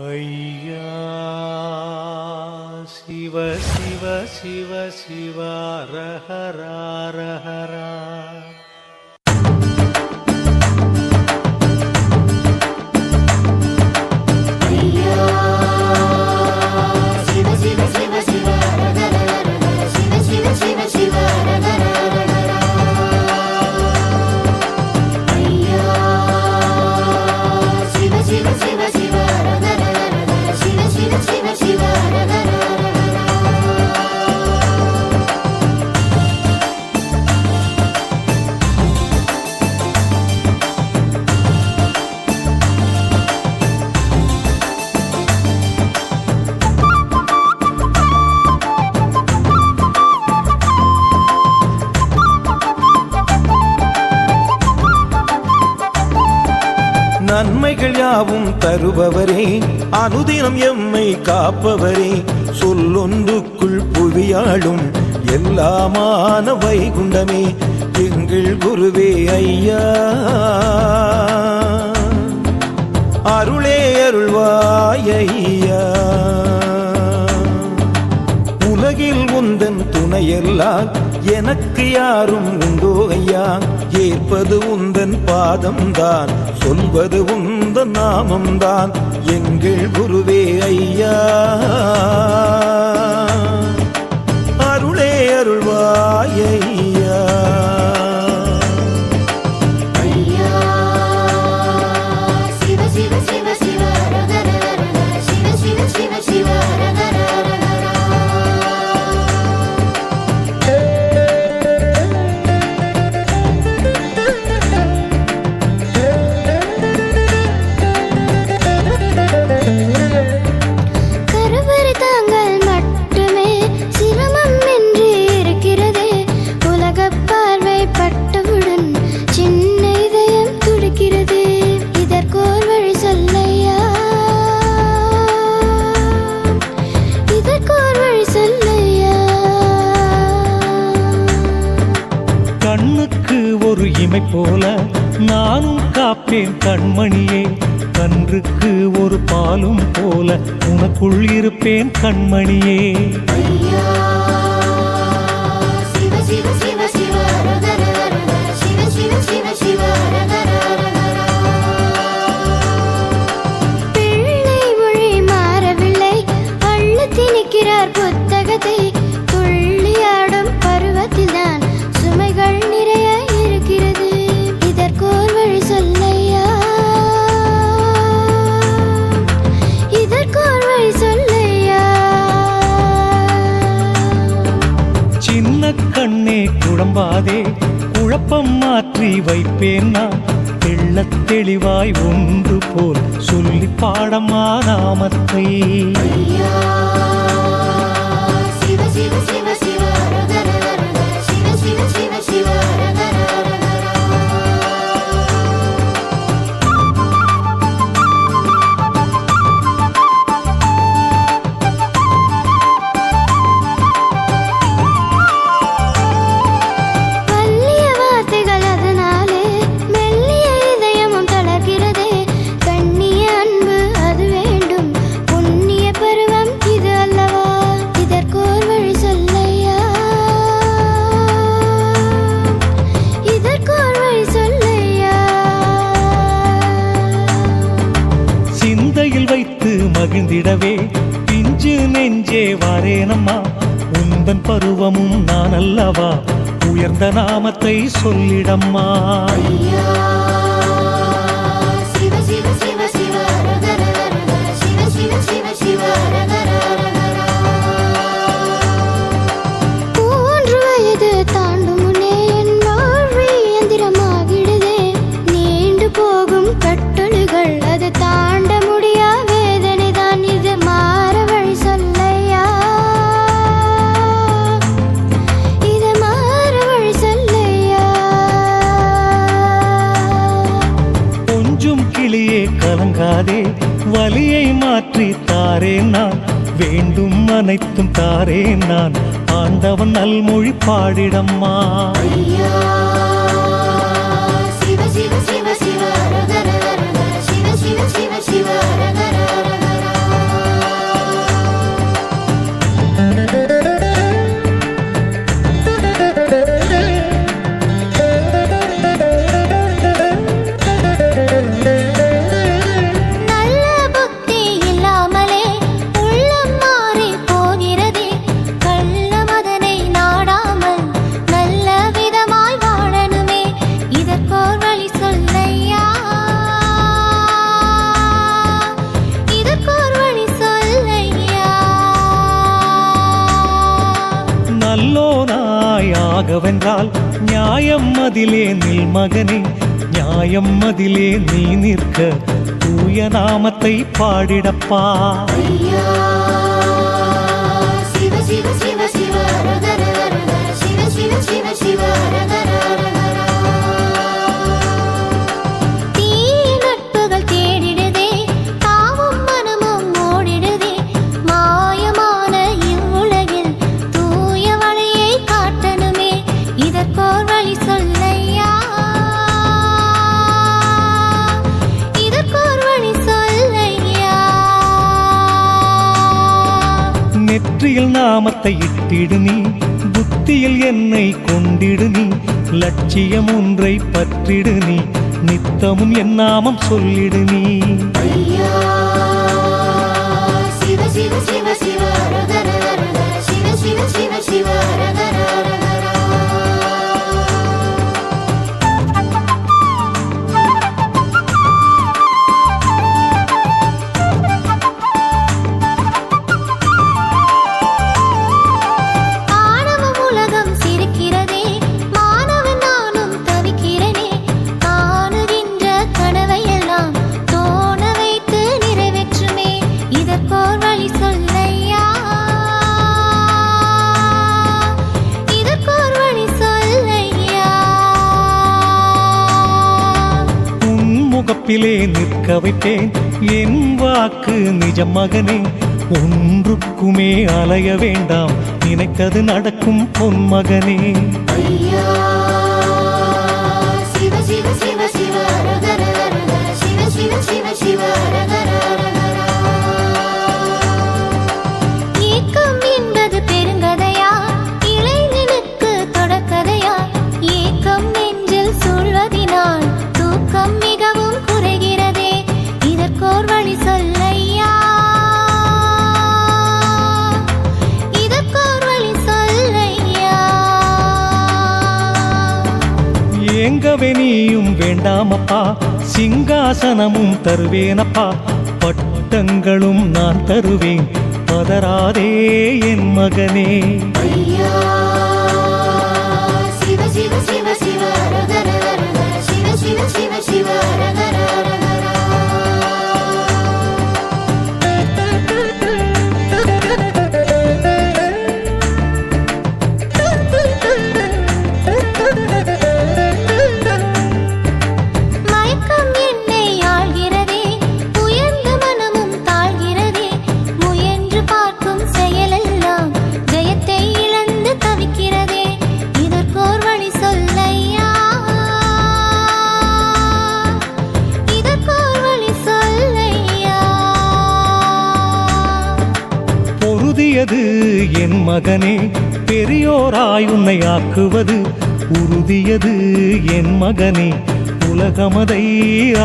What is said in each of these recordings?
ஐயா சிவ சிவ சிவ சிவ ரஹரா ரஹரா. நன்மைகள் யாவும் தருபவரே, அனுதினம் எம்மை காப்பவரே, சொல்லொன்றுக்குள் புவியாளும் எல்லாமான வைகுண்டமே எங்கள் குருவே ஐயா. அருளே அருள்வாய் ஐயா. உலகில் உந்தன் துணையெல்லாம் எனக்கு யாரும் உண்டோ ஐயா. ஏற்பது உந்தன் பாதம்தான், சொல்வது உந்தன் நாமம்தான் எங்கள் குருவே ஐயா. அருளே அருள்வாய் ஐயா. கண்ணுக்கு ஒரு இமை போல நானும் காப்பேன் கண்மணியே. கன்றுக்கு ஒரு பாலும் போல உனக்குள் இருப்பேன் கண்மணியே. பிள்ளை மொழி மாறவில்லை, அள்ளு திணிக்கிறார் புத்தகத்தை. துள்ளியாடும் பருவத்தில்தான் சுமைகள் நிறைய இருக்கிறது, இதற்கோர் வழி சொல்லையா. இதற்கோர் வழி சொல்லையா. சின்ன கண்ணே குழம்பாதே, குழப்பம் மாற்றி வைப்பேன் நான். தெள்ளத் தெளிவாய் ஒன்று போல் சொல்லி பாடமா நாமத்தை. வைத்து மகிழ்ந்திடவே பிஞ்சு நெஞ்சே வாரேனம்மா. உந்தன் பருவமும் நான் அல்லவா, உயர்ந்த நாமத்தை சொல்லிடம்மா. மூன்று வயது தாண்டும் முன்னே என் வாழ்வு இயந்திரமாகிடுதே. நீண்டு போகும் கட்டொழுகள் அது தாண்ட முடியா வேதனை தான். இது மாற வழி சொல்லையா. இது மாற வழி சொல்லையா. கொஞ்சம் கிளியே கலங்காதே, வலியை மாற்றி தாரேன் நான். வேண்டும் அனைத்தும் தாரேன் நான், ஆண்டவன் நல்மொழி பாடிடம்மா. சிவ சிவ சிவ சிவ ரகர ரகர, சிவ சிவ சிவ சிவ ரகர ரகர. ராகவென்றால் நியாயம் அதிலே நில் மகனே, நியாயம் அதிலே நீ நிற்க தூய நாமத்தை பாடிடப்பா. ஐயா சிவ சிவ சிவ சிவ ரகர ரகர சிவ சிவ சிவ சிவ ரகர ரகர. தீய நட்புகள் தேடிடுதே, தாவும் மனமும் ஓடிடுதே, மாயமான இவ்வுலகில் தூய வழியை காட்டணுமே, இதற்கோர் வழி சொல்லையா, இதற்கோர் வழி சொல்லையா. நெற்றியில் நாமத்தை இட்டிடு நீ, புத்தியில் என்னை கொண்டிடு நீ, லட்சியம் ஒன்றை பற்றிடு நீ, நித்தமும் என் நாமம் சொல்லிடு நீ. ஐயா சிவ சிவ சிவ சிவ ரகர ரகர சிவ சிவ சிவ சிவ ரகர ரகர. ஆணவம் உலகம் சிரிக்கிறதே, மாணவன் நானும் தவிக்கிறேனே, காணுகின்ற கனவையெல்லாம் தோண வைத்து நிறைவேற்றுமே, இதற்கோர் வழி சொல்லையா, இதற்கோர் வழி சொல்லையா. உன் முகப்பிலே நிற்க வைப்பேன் என் வாக்கு நிஜம் மகனே, ஒன்றுக்குமே அலைய வேண்டாம் நினைத்தது நடக்கும் பொன் மகனே. ஐயா சிவ சிவ சிவ சிவ ரகர ரகர சிவ சிவ சிவ சிவ ரகர ரகர. ஏக்கம் என்பது பெருங்கதையா, இளைஞனுக்கு தொடக்கதையா, ஏக்கம் நெஞ்சில் சூழ்வதினால் தூக்கம் மிகவும் குறைகிறதே, இதற்கோர் வழி சொல்லையா, இதற்கோர் வழி சொல்லையா. ஏங்கவே நீயும் வேண்டாமப்பா, சிங்காசனமும் தருவேனப்பா, பட்டங்களும் நான் தருவேன் பதறாதே என் மகனே. ஐயா சிவ சிவ சிவ சிவ ரகர ரகர சிவ சிவ சிவ சிவ ரகர ரகர. மயக்கம் என்னை ஆள்கிறதே, உயர்ந்த மனமும் தாழ்கிறதே, முயன்று பார்க்கும் செயலெல்லாம் ஜெயத்தை இழந்து தவிக்கிறதே, இதற்கோர் வழி சொல்லையா, இதற்கோர் வழி சொல்லையா. பொருதியது என் மகனே, பெரியோராய் உன்னை ஆக்குவது உறுதியது என் மகனே, உலகமதை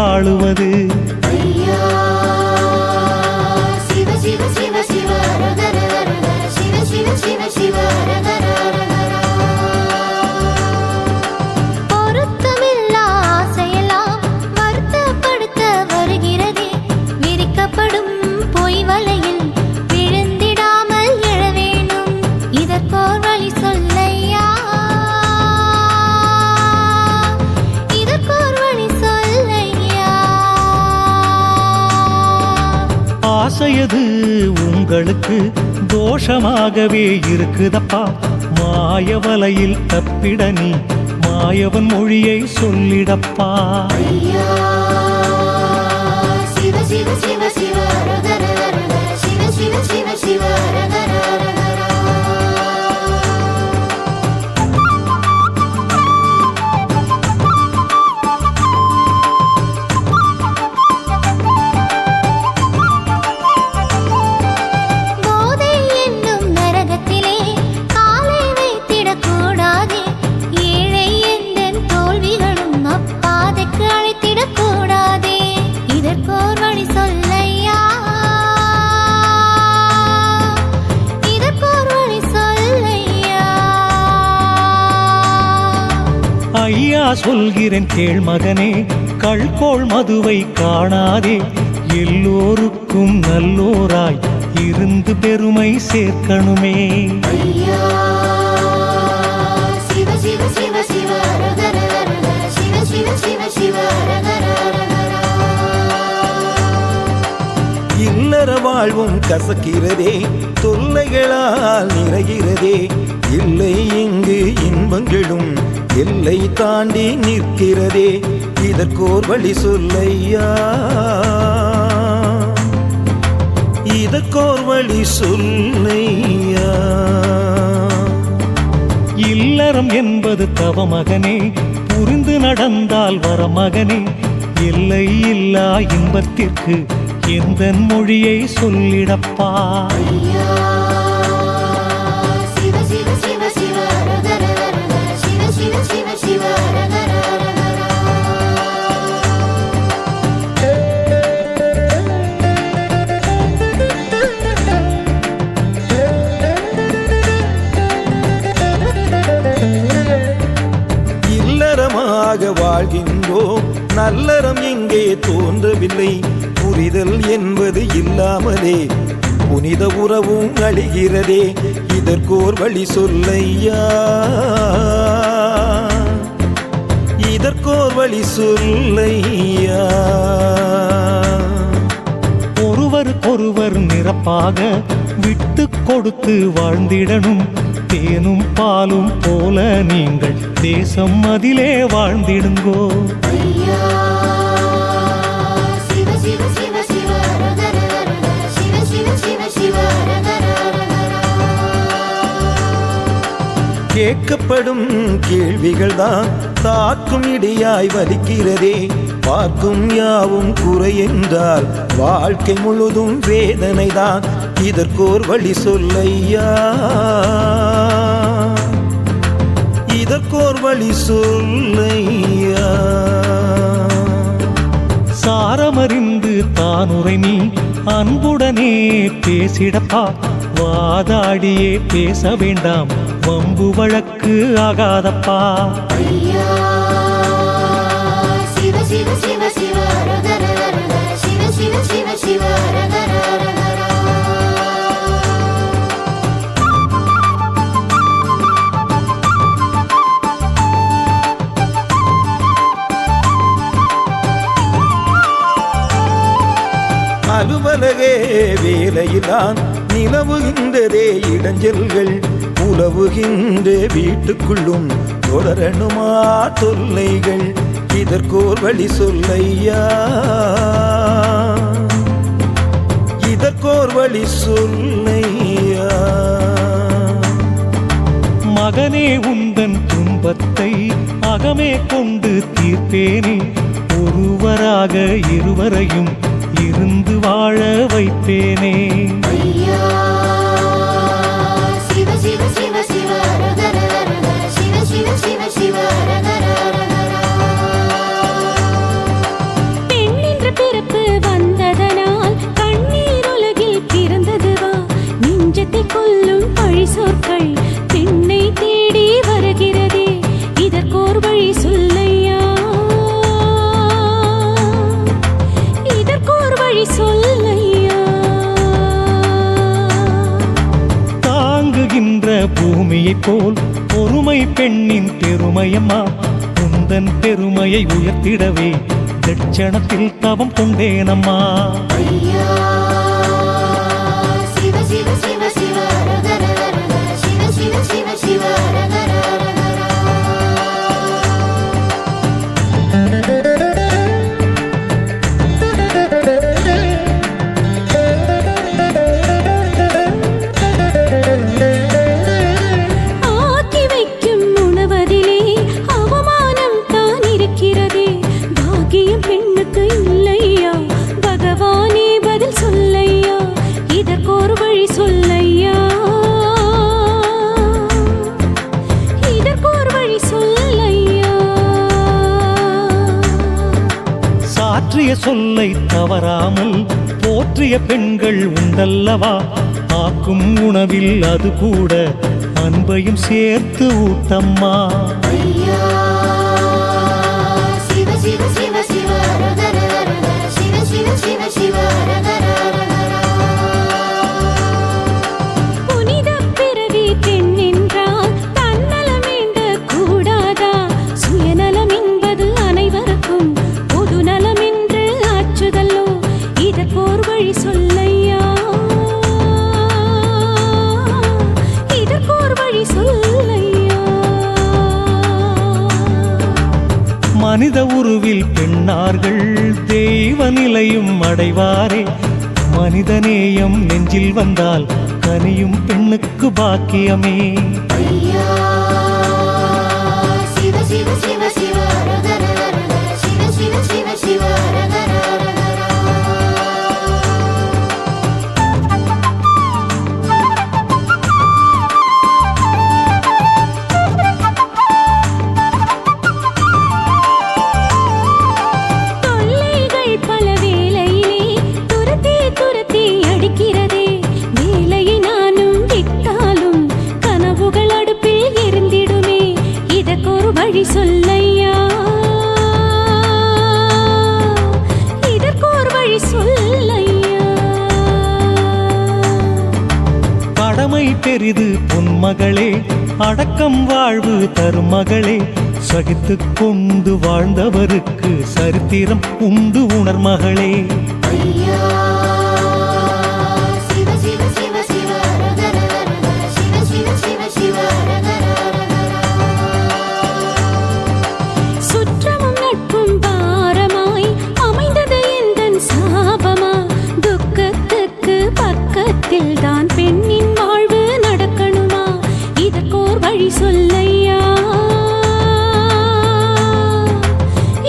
ஆளுவது. ஐயா சிவ சிவ சிவ சிவ ரகர ரகர சிவ சிவ சிவ சிவ ரகர ரகர. பொருத்தமில்லா ஆசையெல்லாம் வருத்தப்படுத்த வருகிறதே, விரிக்கப்படும் பொய் வலையில் விழுந்திடாமல் எழ வேணும், இதற்கோர் வழி சொல்லையா, இதற்கோர் வழி சொல்லையா. ஆசையது உங்களுக்கு தோஷமாகவே இருக்குதப்பா, மாயவலையில் தப்பிட நீ மாயவன் மொழியை சொல்லிடப்பா. ஐயா சிவ சிவ சிவ சிவ ரகர ரகர சிவ சிவ சிவ சிவ ரகர ரகர. போதை என்னும் நரகத்திலே காலை வைத்திடக்கூடாதே, ஏழை எந்தன் தோல்விகளும் அப்பாதைக்கு அழைத்திடக்கூடாதே, இதற்கோர் வழி சொல்லையா, இதற்கோர் வழி சொல்லையா. ஐயா சொல்கிறேன் கேள் மகனே, கள்கோள் மதுவை காணாதே, எல்லோருக்கும் நல்லோராய் இருந்து பெருமை சேர்க்கணுமே. ஐயா சிவ இல்லற வாழ்வும் கசக்கிறதே, தொல்லைகளால் நிறைகிறதே. இல்லை இங்கு இன்பங்களும் எல்லை தாண்டி நிற்கிறதே, இதற்கோர் வழி சொல்லையா, இதற்கோர் வழி சொல்லையா. இல்லறம் என்பது தவமகனே, புரிந்து நடந்தால் வரமகனே. எல்லை இல்லா இன்பத்திற்கு எந்த மொழியை சொல்லிடப்பா. ஐயா சிவ சிவ சிவ சிவ ஹரஹர ஹரஹர சிவ சிவ சிவ சிவ ஹரஹர ஹரஹர. இல்லறமாக வாழ்கின்றோம், நல்லறம் எங்கே தோன்றவில்லை. புரிதல் என்பது இல்லாமலே புனித உறவும் அழிகிறதே, இதற்கோர் வழி சொல்லையா, இதற்கோர் வழி சொல்லையா. ஒருவருக்கொருவர் நிரப்பாக விட்டு கொடுத்து வாழ்ந்திடணும். தேனும் பாலும் போல நீங்கள் தேசம் அதிலே வாழ்ந்திடுங்கோ. ஐயா சிவ சிவ சிவ சிவ ஹரஹர ஹரஹர சிவ சிவ சிவ சிவ ஹரஹர ஹரஹர. கேட்கப்படும் கேள்விகள் தான் தாக்கும் இடியாய் வலிக்கிறதே. பார்க்கும் யாவும் குறை என்றால் வாழ்க்கை முழுதும் வேதனை தான், இதற்கோர் வழி சொல்லையா, இதற்கோர் வழி சொல்லையா. சாரமறிந்து தானுரை நீ அன்புடனே பேசிடப்பா. வாதாடியே பேச வேண்டாம், வம்பு வழக்கு ஆகாதப்பா. ஐயா சிவ சிவ சிவ சிவ ஹரஹர ஹரஹர சிவ சிவ சிவ சிவ ஹரஹர ஹரஹர. அலுவலகே வேலையிலான் நிலவுகின்றதே இடைஞ்சல்கள், உலவுகின்ற வீட்டுக்குள்ளும் தொடரணுமா தொல்லைகள், இதற்கோர் வழி சொல்லையா, இதற்கோர் வழி சொல்லையா. மகனே உந்தன் துன்பத்தை அகமே கொண்டு தீர்ப்பேனே. ஒருவராக இருவரையும் இருந்து வாழ வைப்பேனே. ஐயா சிவ சிவ சிவ சிவ ஹரஹர ஹரஹர சிவ சிவ சிவ சிவ ஹரஹர ஹரஹர. பெண் என்ற பிறப்பு வந்ததனால் கண்ணீர் உலகில் பிறந்ததுவா. நெஞ்சத்தை கொல்லும் பழி சொற்கள் பெண்ணை தேடி வருகிறதே, இதற்கோர் வழி சொல்லையா, இதற்கோர் வழி சொல்லையா. தாங்குகின்ற பூமியைப் போல் பொறுமை பெண்ணின் பெருமையம்மா. உந்தன் பெருமையை உயர்த்திடவே தட்சணத்தில் தவம் கொண்டேனம்மா. ஐயா சிவ சிவ சிவ சிவ ஹரஹர ஹரஹர சிவ சிவ சிவ சிவ ஹரஹர ஹரஹர. ஆக்கி வைக்கும் உணவதிலே அவமானம் தான் இருக்கிறதே, பாக்கியம் பெண்ணுக்கு இல்லையா, பகவானே பதில் சொல்லையா, இதற்கோர் வழி சொல்லையா, இதற்கோர் வழி சொல்லையா. சாற்றிய சொல்லை தவறாமல் போற்றிய பெண்கள் உண்டல்லவா. ஆக்கும் உணவில் அது கூட அன்பையும் சேர்த்து ஊட்டம்மா. ஐயா சிவ சிவ சிவ சிவ ஹரஹர ஹரஹர சிவ சிவ சிவ சிவ ஹரஹர ஹரஹர. புனித பிறவி பெண் என்றால் தன்னலம் வேண்ட கூடாதா. சுயநலம் என்பது அனைவருக்கும் பொது நலம் என்று ஆற்றுதல்லோ, இதற்கோர் வழி சொல்லையா, மனித உருவில் பெண்ணார்கள் தெய்வ நிலையும் அடைவாரே. மனிதநேயம் நெஞ்சில் வந்தால் கனியும் பெண்ணுக்கு பாக்கியமே. ஐயா சிவ சிவ சிவ சிவ அரகர அரகர சிவ சிவ சிவ சிவ அரகர அரகர. தொல்லைகள் பல வேளையிலே துரத்தி துரத்தி அடிக்கிறதே. வேலையை நானும் விட்டாலும் கனவுகள் அடுப்பில் எரிந்திடுமே. இதற்கொரு வழி சொல்லையா, இதற்கொரு வழி சொல்லையா. கடமை பெரிது பொன்மகளே, அடக்கம் வாழ்வு தரும் மகளே. சகித்துக் கொண்டு வாழ்ந்தவருக்கு சரித்திரம் உண்டு உணர் மகளே. ஐயா சிவ சிவ சிவ சிவ அரகர அரகர சிவ சிவ சிவ சிவ அரகர அரகர. சுற்றமும் நட்பும் பாரமாய் அமைந்தது எந்தன் சாபமா. துக்கத்துக்கு பக்கத்தில் தான் பெண்ணின் வாழ்வு நடக்கணுமா. இதற்கோர் வழி சொல்லையா,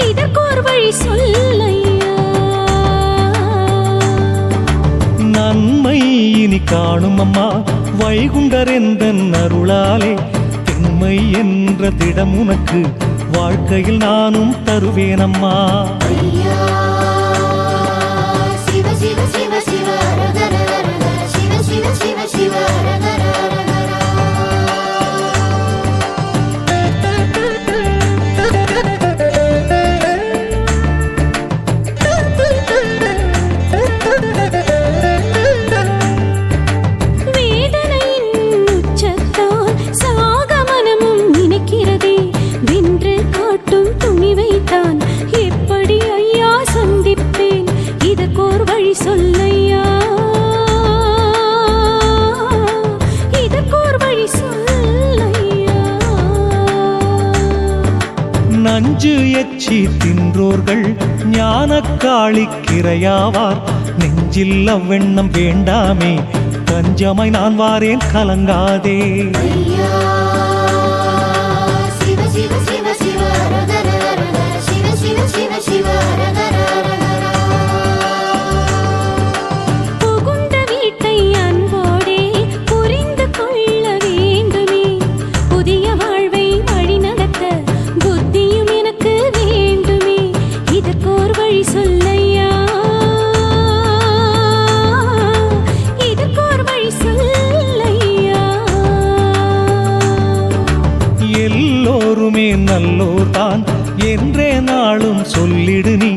இதற்கோர் வழி சொல்லையா. நன்மை இனி காணும் அம்மா வைகுண்டர் எந்தன் அருளாலே. திண்மை என்ற திடம் உனக்கு வாழ்க்கையில் நானும் தருவேனம்மா. ஐயா சிவ சிவ சிவ சிவ அரகர அரகர சிவ சிவ சிவ சிவ அரகர அரகர. வேதனையின் உச்சத்தால் சாக மனமும் நினைக்கிறதே. வென்று காட்டும் துணிவைத்தான் எப்படி ஐயா சந்திப்பேன். இதற்கோர் வழி சொல்லையா, இதற்கோர் வழி சொல்லையா. நஞ்சு எச்சி தின்றோர்கள் ஞானக்காளிக்கிரையாவார். நெஞ்சில் அவ்வெண்ணம் வேண்டாமே, தஞ்சமாய் நான் வாரேன் கலங்காதே. ஐயா சிவ சிவ சிவ சிவ அரகர அரகர சிவ சிவ சிவ சிவ அரகர அரகர. புகுந்த வீட்டை அன்போடே புரிந்து கொள்ள வேண்டுமே. புதிய வாழ்வை வழிநடத்த புத்தியும் எனக்கு வேண்டுமே. இதற்கோர் வழி சொல்லையா, இதற்கோர் வழி சொல்லையா. எல்லோருமே நல்லோர்தான் என்றே நாளும் சொல்லிடு நீ.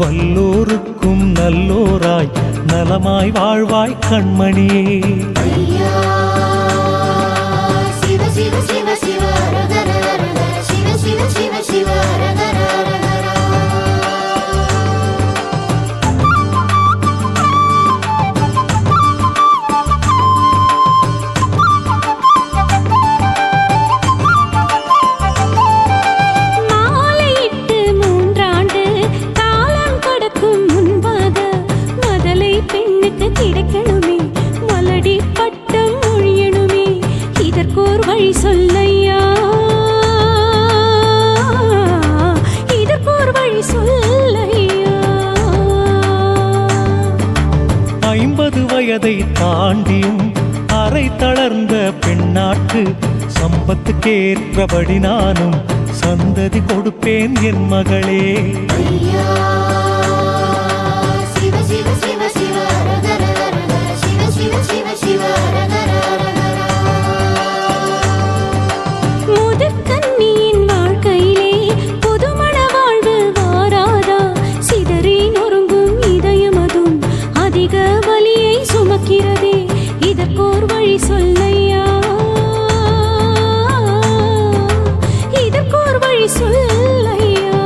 வல்லோருக்கும் நல்லோராய் நலமாய் வாழ்வாய் கண்மணியே. ஐயா சிவ சிவ சிவ சிவ அரகர அரகர சிவ சிவ சிவ சிவ அரகர அரகர. மாலையிட்டு 3 ஆண்டு காலம் கடக்கும் முன்பாக மதலை பெண்ணுக்கு கிடைக்கணுமே. மலடி பட்டம் ஒழியணுமே. இதற்கோர் வழி சொல்லையா, இதற்கோர் வழி சொல்லையா. 50 வயதை தாண்டியும் அரை தளர்ந்த பெண்ணாட்டு சம்பத்துக்கேற்றபடி நானும் சந்ததி கொடுப்பேன் என் மகளே. ஐயா சிவ சிவ சிவ சிவ அரகர அரகர சிவ சிவ சிவ சிவ அரகர அரகர. முதிர்கன்னியின் வாழ்க்கையிலே புதுமண வாழ்வு வாராதா. சிதறி நொறுங்கும் இதயமதும் அதிக வலியை சுமக்கிறதே. இதற்கோர் வழி சொல்லையா, இதற்கோர் வழி சொல்லையா.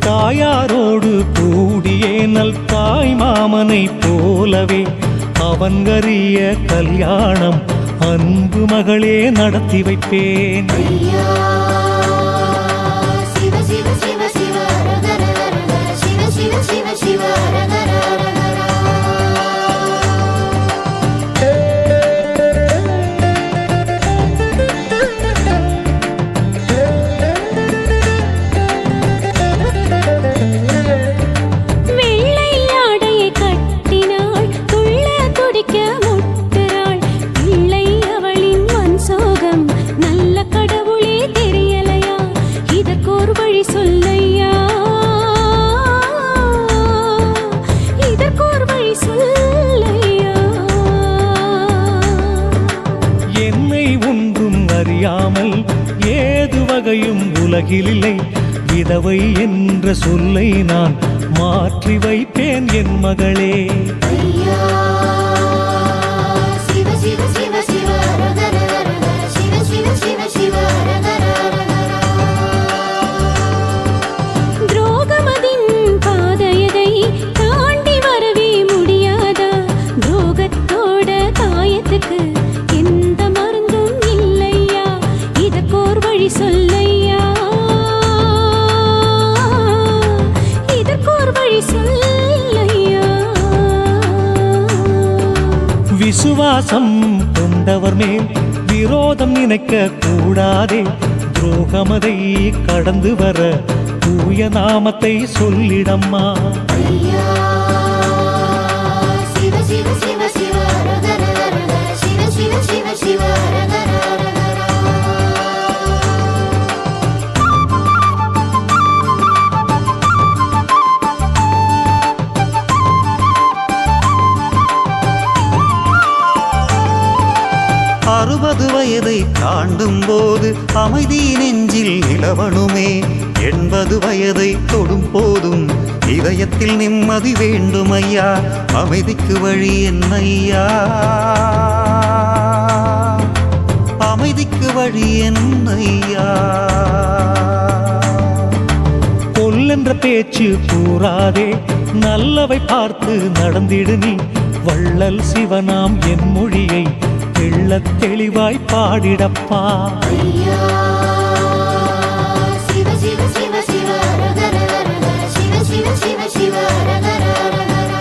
தாயாரோடு கூடியே நல் தாய் மாமனை போலவே அவன்கரிய கல்யாணம் அன்பு மகளே நடத்தி வைப்பேன். ஐயா உலகிலில்லை விதவை என்ற சொல்லை நான் மாற்றி வைப்பேன் என் மகளே. ஐயா சிவ சிவ சிவ சிவ அரகர அரகர சிவ சிவ சிவ சிவ அரகர அரகர. துரோகமதின் பாதையதை தாண்டி வரவே முடியாதா? துரோகத்தோட காயத்துக்கு எந்த மருந்தும் இல்லையா? இதற்கோர் வழி சொல்லையா, இதற்கோர் வழி சொல்லையா. விசுவாசம் கொண்டவர் மேல் விரோதம் நினைக்க கூடாதே. துரோகமதை கடந்து வர தூய நாமத்தை சொல்லிடம்மா. ஐயா சிவ சிவ சிவ சிவ அரகர அரகர சிவ சிவ சிவ சிவ அரகர அரகர. அறுபது வயதை தாண்டும் போது அமைதி நெஞ்சில் நிலவணுமே. 80 வயதை தொடும் போதும் இதயத்தில் நிம்மதி வேண்டும் ஐயா. அமைதிக்கு வழி என்னையா, அமைதிக்கு வழி என்னையா. கொல்லென்ற பேச்சு கூறாதே, நல்லவை பார்த்து நடந்திடு நீ. வள்ளல் சிவனாம் என் மொழியை தெள்ளத் தெளிவாய் பாடிடப்பா. ஐயா சிவ சிவ சிவ சிவ அரகர அரகர சிவ சிவ சிவ சிவ அரகர அரகர.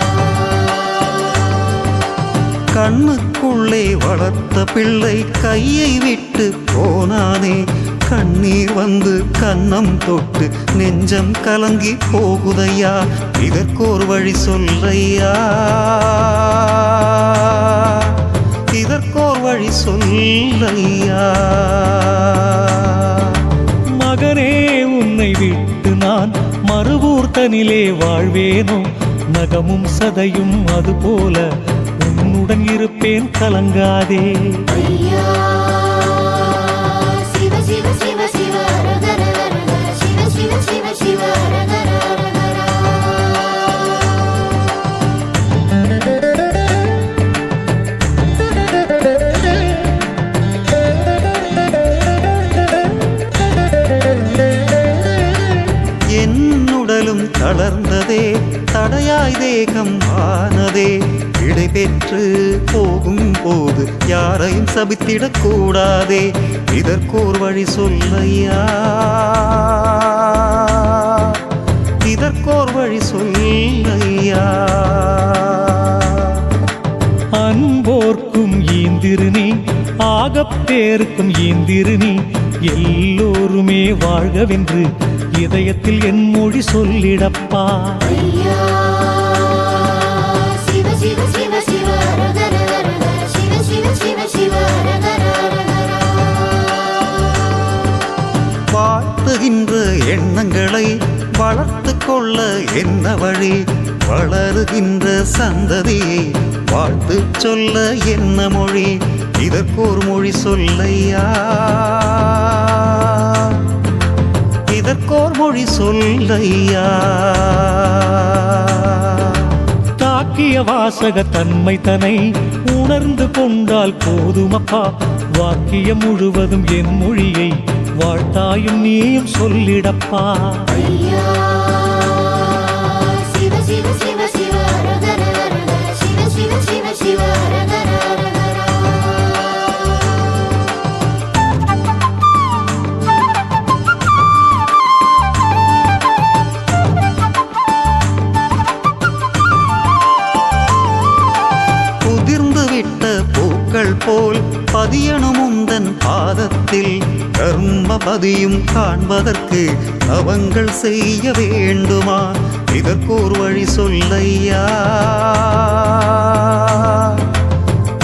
கண்ணுக்குள்ளே வளர்த்த பிள்ளை கையை விட்டு போனானே. கண்ணீர் வந்து கன்னம் தொட்டு நெஞ்சம் கலங்கி போகுதையா. இதற்கோர் வழி சொல்லையா, இதற்கோர் வழி சொல்லையா. மகனே உன்னை விட்டு நான் மறுவூர்த்தனிலே வாழ்வேனோ. நகமும் சதையும் அதுபோல உன்னுடன் இருப்பேன், கலங்காதே. ஐயா சிவ சிவ சிவ சிவ அரகர அரகர சிவ சிவ சிவ சிவ அரகர அரகர. என்னுடலும் தளர்ந்ததே, தடையாய் தேகம் ஆனதே. விடை பெற்று போகும் போது யாரையும் சபித்திடக் கூடாதே. இதற்கோர் வழி சொல்லையா, இதற்கோர் வழி சொல்லையா. அன்போர்க்கும் ஈந்திரு நீ, ஆகப்பேருக்கும் ஈந்திரு நீ. எல்லோருமே வாழ்கவென்று இதயத்தில் என் மொழி சொல்லிடப்பா. ஐயா சிவ சிவ சிவ சிவ அரகர அரகர சிவ சிவ சிவ சிவ அரகர அரகர. வாழ்த்துகின்ற எண்ணங்களை வளர்த்து கொள்ள என்ன வழி? வளருகின்ற சந்ததியை வாழ்த்து சொல்ல என்ன மொழி? இதற்கோர் மொழி சொல்லையா, இதற்கோர் மொழி சொல்லையா. தாக்கிய வாசக தன்மை தன்னை உணர்ந்து கொண்டால் போதுமப்பா. வாக்கியம் முழுவதும் என் மொழியை வாழ்த்தாயும் நீயும் சொல்லிடப்பா. ஐயா சிவ சிவ சிவ சிவ அரகர அரகர சிவ சிவ சிவ சிவ அரகர அரகர. உதிர்ந்துவிட்ட பூக்கள் போல் பதியணும் உந்தன் பாதத்தில். கர்மபதியும் காண்பதற்கு அவங்கள் செய்ய வேண்டுமா? இதற்கோர் வழி சொல்லையா,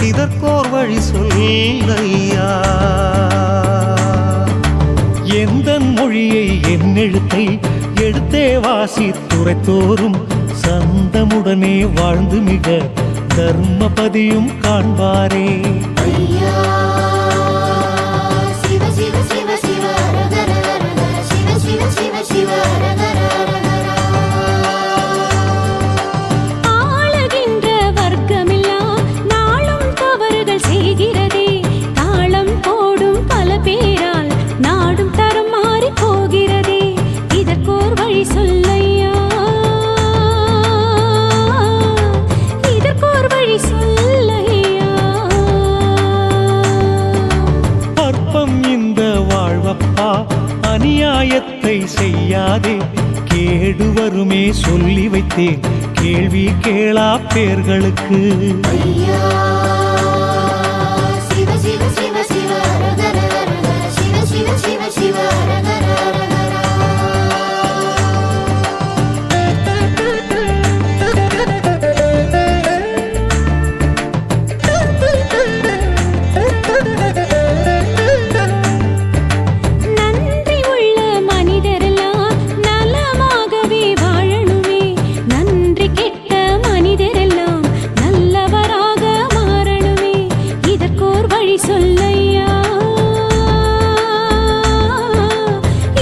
இதற்கோர் வழி சொல்லையா. எந்தன் மொழியை என் எழுத்தை எடுத்தே வாசித்துரைத்தோறும் சந்தமுடனே வாழ்ந்து மிக தர்மபதியும் காண்பாரே. ஐயா சிவ சிவ சிவ சிவ அரகர அரகர சிவ வருமே சொல்லி வைத்தேன் கேள்வி கேளா பேர்களுக்கு. ஐயா சிவ சிவ சிவ சிவ ஹரஹர ஹரஹர சிவ சிவ சிவ சிவ ஹரஹர ஹரஹர. நன்றி உள்ள மனிதரெல்லாம் நலமாகவே வாழணுமே. நன்றி கெட்ட மனிதரெல்லாம் நல்லவராக மாறணுமே. இதற்கோர் வழி சொல்லையா,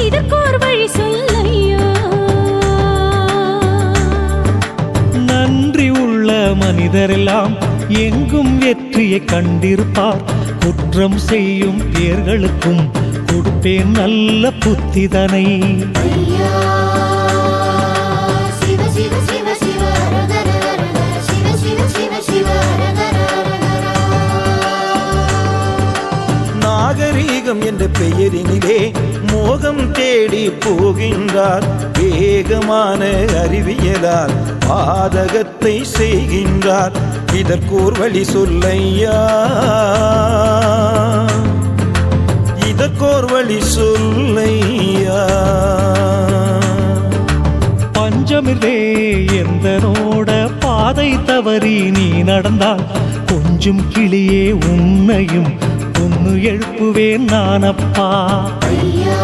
இதற்கோர் வழி சொல்லையா. நன்றி உள்ள மனிதரெல்லாம் எங்கும் வெற்றியை கண்டிருப்பார். குற்றம் செய்யும் பேர்களுக்கும் கொடுப்பேன் நல்ல புத்திதனை. ஐயா சிவ சிவ சிவ சிவ ஹரஹர ஹரஹர சிவ சிவ சிவ சிவ ஹரஹர ஹரஹர. நாகரீகம் என்ற பெயரினிலே மோகம் தேடி போகின்றார். வேகமான அறிவியலால் பாதகத்தை செய்கின்றார். இதற்கோர் வழி சொல்லையா, இதற்கோர் வழி சொல்லையா. பஞ்சமில்லே எந்தனோட பாதை தவறி நீ நடந்தால் கொஞ்சம் கிளியே உன்னையும் பொண்ணு எழுப்புவேன் நானப்பா. ஐயா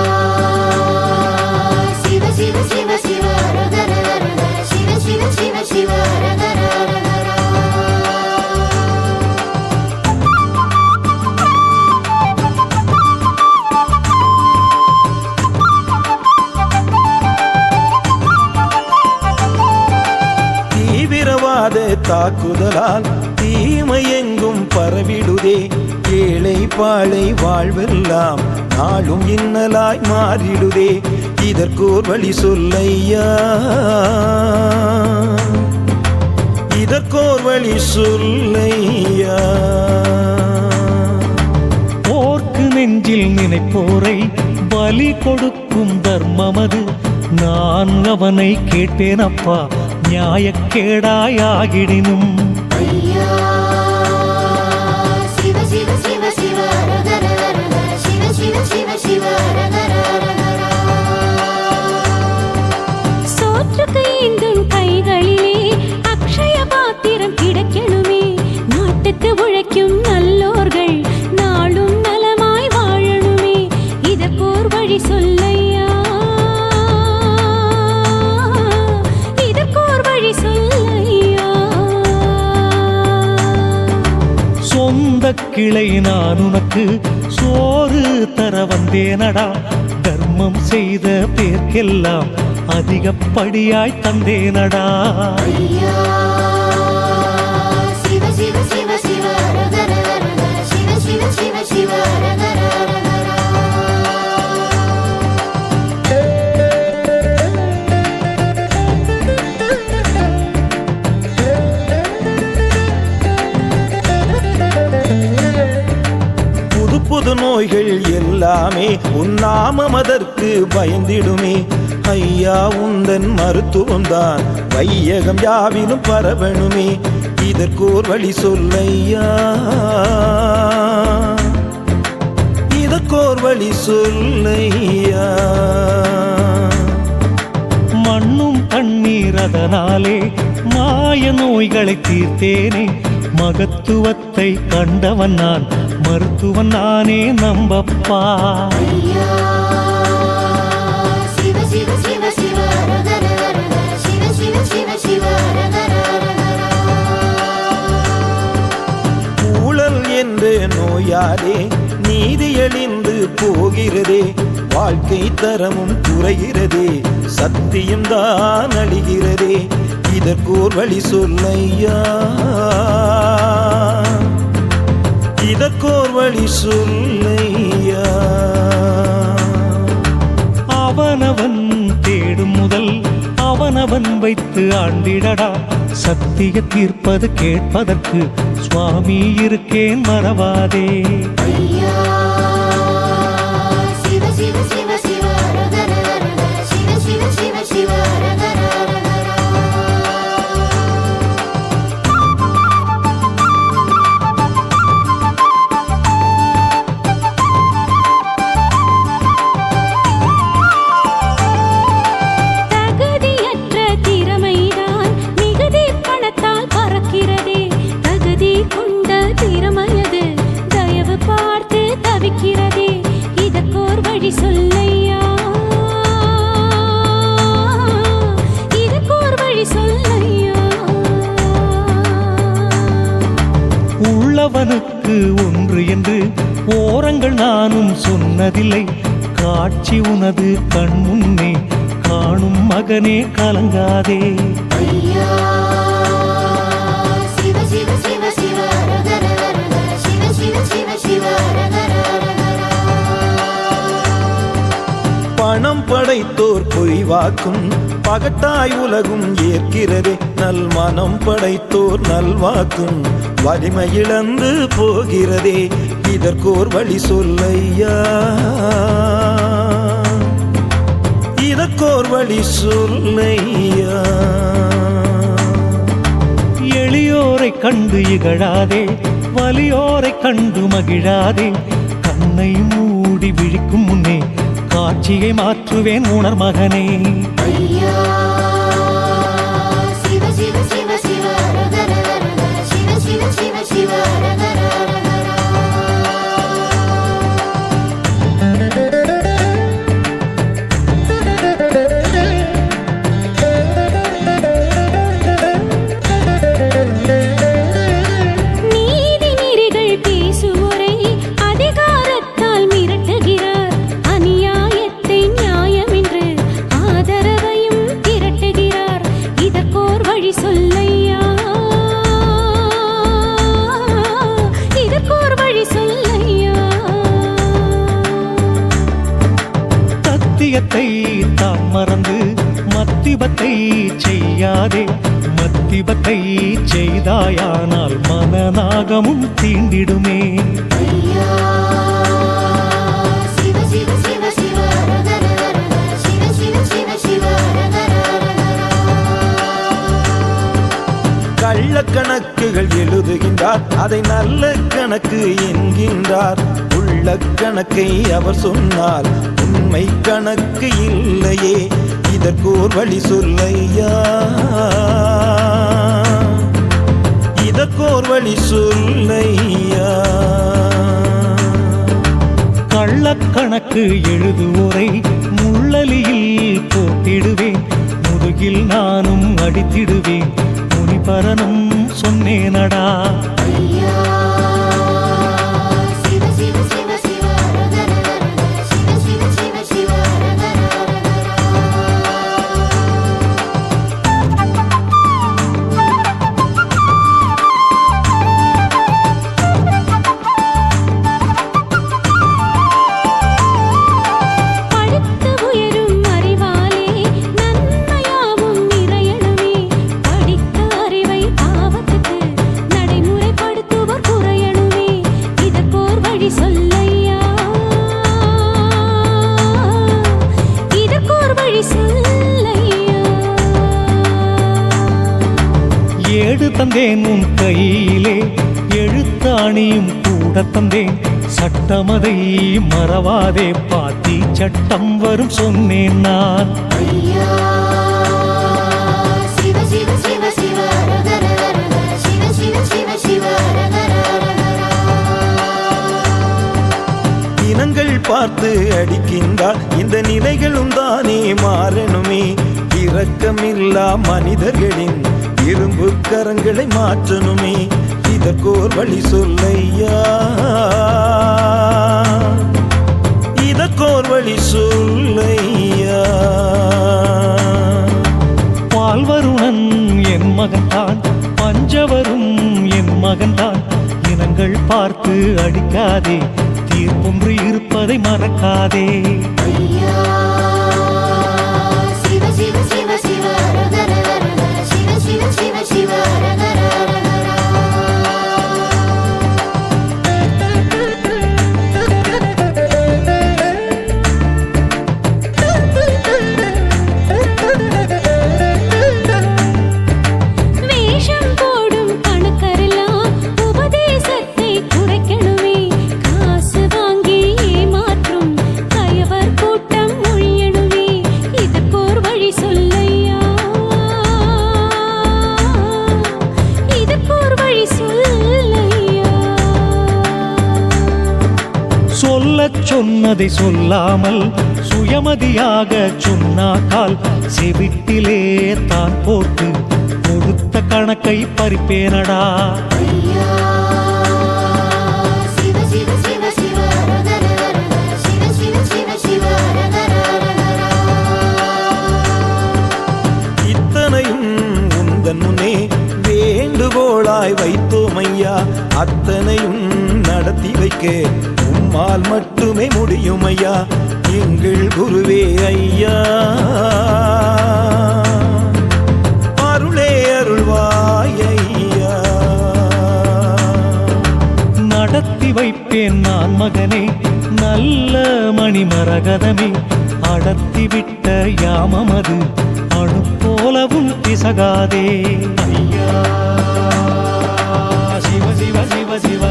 சிவ சிவ சிவ சிவ ஹரஹர ஹரஹர சிவ சிவ சிவ சிவ ஹரஹர ஹரஹர. தீவிரவாத தாக்குதலால் தீமை எங்கும் பரவிடுதே. ஏழை பாழை வாழ்வெல்லாம் நாளும் இன்னலாய் மாறிடுதே. இதற்கோர் வழி சொல்லையா, இதற்கோர் வழி சொல்லையா. போர்க்கு நெஞ்சில் நினைப்போரை பலி கொடுக்கும் தர்மமது. நான் அவனை கேட்டேனப்பா நியாயக்கேடாயாகிடினும். ஐயா சிவ சிவ சிவ சிவ ஹரஹர ஹரஹர சிவ சிவ சிவ சிவ ஹரஹர ஹரஹர. சோற்றுக்கு ஏந்தும் கைகளிலே அக்ஷய பாத்திரம் கிடைக்கணுமே. நாட்டுக்கு உழைக்கும் நல்லோர்கள் நாளும் நலமாய் வாழணுமே. இதற்கோர் வழி சொல்லையா, இதற்கோர் வழி சொல்லையா. சொந்த கிளை நான் உனக்கு சோறு தர வந்தேனடா. தர்மம் செய்த பேர்க்கெல்லாம் அதிகப்படியாய் தந்தேனடா. ஐயா சிவ சிவ சிவ சிவ ஹரஹர ஹரஹர சிவ சிவ சிவ சிவ ஹரஹர ஹரஹர. புது புது நோய்கள் எல்லாமே உன் நாமம் அதற்கு பயந்திடுமே. ஐயா உந்தன் மருத்துவம்தான் வையகம் யாவிலும் பரவணுமே. இதற்கோர் வழி சொல்லையா, இதற்கோர் வழி சொல்லையா. மண்ணும் தண்ணீர் அதனாலே மாய நோய்களை தீர்த்தேனே. மகத்துவத்தை கண்டவன் நான், மருத்துவன் நானே நம்பப்பா. ஐயா சிவ சிவ சிவ சிவ ஹரஹர ஹரஹர சிவ சிவ சிவ சிவ ஹரஹர ஹரஹர. ஊழல் என்ற நோயாலே நீதியழிந்து போகிறதே. வாழ்க்கை தரமும் குறைகிறதே. சத்தியம் தான் அழிகிறதே. இதற்கோர் வழி சொல்லையா, இதற்கோர் வழி சொல்லையா. அவனவன் தேடும் முதல் அவனவன் வைத்து ஆண்டிடடா. சத்திய தீர்ப்பது கேட்பதற்கு சுவாமி இருக்கேன் மறவாதே. ஐயா சிவ சிவ சிவ சிவ ஹரஹர ஹரஹர சிவ சிவ சிவ சிவ ஹரஹர கண்டவனுக்கு ஒன்று என்று ஓரங்கள் நானும் சொன்னதில்லை. காட்சி உனது கண் முன்னே காணும் மகனே கலங்காதே. ஐயா சிவ சிவ சிவ சிவ ஹரஹர ஹரஹர சிவ சிவ சிவ சிவ ஹரஹர ஹரஹர. பணம் படைத்தோர் பொய்வாக்கும் பகட்டாய் உலகும் ஏற்கிறதே. நல் மனம் படைத்தோர் நல்வாக்கும் வலிமை இழந்து போகிறதே. இதற்கோர் வழி சொல்லையா, இதற்கோர் வழி சொல்லையா. எளியோரை கண்டு இகழாதே, வலியோரை கண்டு மகிழாதே. கண்ணை மூடி விழிக்கும் முன்னே காட்சியை மாற்றுவேன் உணர் மகனே. ஐயா சிவ சிவ சிவ சிவ ஹரஹர ஹரஹர சிவ சிவ சிவ சிவ ஹரஹர ஹரஹர. நீதி நெறிகள் பேசுவோரை அதிகாரத்தால் மிரட்டுகிறார். அநியாயத்தை நியாயம் என்று ஆதரவையும் திரட்டுகிறார். இதற்கோர் வழி சொல்லையா, இதற்கோர் வழி சொல்லையா. சத்தியத்தை தான் மறந்து மத்திபத்தை செய்யாதே. மத்திபத்தை செய்தாயானால் மனநாகமும் தீண்டிடுமே. ஐயா சிவ சிவ சிவ சிவ ஹரஹர ஹரஹர சிவ சிவ சிவ சிவ ஹரஹர ஹரஹர. கள்ளக்கணக்குகள் எழுதுகின்றார், அதை நல்ல கணக்கு என்கின்றார். உள்ள கணக்கை அவர் சொன்னால் உண்மை கணக்கு இல்லையே. இதற்கோர் வழி சொல்லையா, இதற்கோர் வழி சொல்லையா. கள்ளக்கணக்கு எழுதுவோரை முள்ளலியில் போட்டிடுவேன். முதுகில் நானும் அடித்திடுவேன். முனிபரனும் சொன்னேனடா. ஐயா சிவ சிவ சிவ சிவ ஹரஹர ஹரஹர சிவ சிவ சிவ சிவ ஹரஹர ஹரஹர. படுத்து உயரும் அறிவாலே நன்மையாவும் நிறையணுமே. படித்த அறிவை பாவத்துக்கு நடைமுறைப்படுத்துவோர் குறையணுமே. இதற்கோர் வழி சொல்லையா, இதற்கோர் வழி சொல்லையா. ஏடு தந்தேன் உன் கையிலே, எழுத்தாணியும் கூட தந்தேன். சட்டமதை மறவாதே, பாத்தி சட்டம் வரும் சொன்னேன் நான். ஐயா சிவ சிவ சிவ சிவ ஹரஹர ஹரஹர சிவ சிவ சிவ சிவ ஹரஹர ஹரஹர. இனங்கள் பார்த்து அடிக்கின்றார், இந்த நிலைகளும் தானே மாறணுமே. இரக்கமில்லா மனிதர்களின் இரும்பு கரங்களை மாற்றணுமே. இதற்கோர் வழி சொல்லையா, இதற்கோர் வழி சொல்லையா. பால்வருணன் என் மகன்தான், பஞ்சவரும் என் மகன்தான். இனங்கள் பார்த்து அடிக்காதே, தீர்ப்பொன்று இருப்பதை மறக்காதே. ஐயா சிவ சிவ சிவ சிவ ஹரஹர ஹரஹர சிவ சிவ சிவ சிவ ஹரஹர ஹரஹர. வேஷம் போடும் கணக்கரெல்லாம் உபதேசத்தை குறைக்கணுமே. காசு வாங்கி ஏமாற்றும் கயவர் கூட்டம் ஒழியணுமே. இதற்கோர் வழி சொல்லையா, இதற்கோர் வழி சொல்லையா. சொல்லச் சொன்னதை சொல்லாமல் சுயமதியாக சொன்னாக்கால் செவிட்டிலே தான் போட்டு கொடுத்த கணக்கை பறிப்பேனடா. ஐயா அருளாய் வைத்தோம் ஐயா அத்தனையும் நடத்தி வைக்க உம்மால் மட்டுமே முடியும் ஐயா எங்கள் குருவே ஐயா அருளே அருள்வாய் ஐயா நடத்தி வைப்பேன் நான் மகனே நல்ல மணிமரகதமே அடர்த்தி விட்ட யாமமது அணு போலவும் பிசகாதே ஐயா சிவ சிவ சிவ சிவ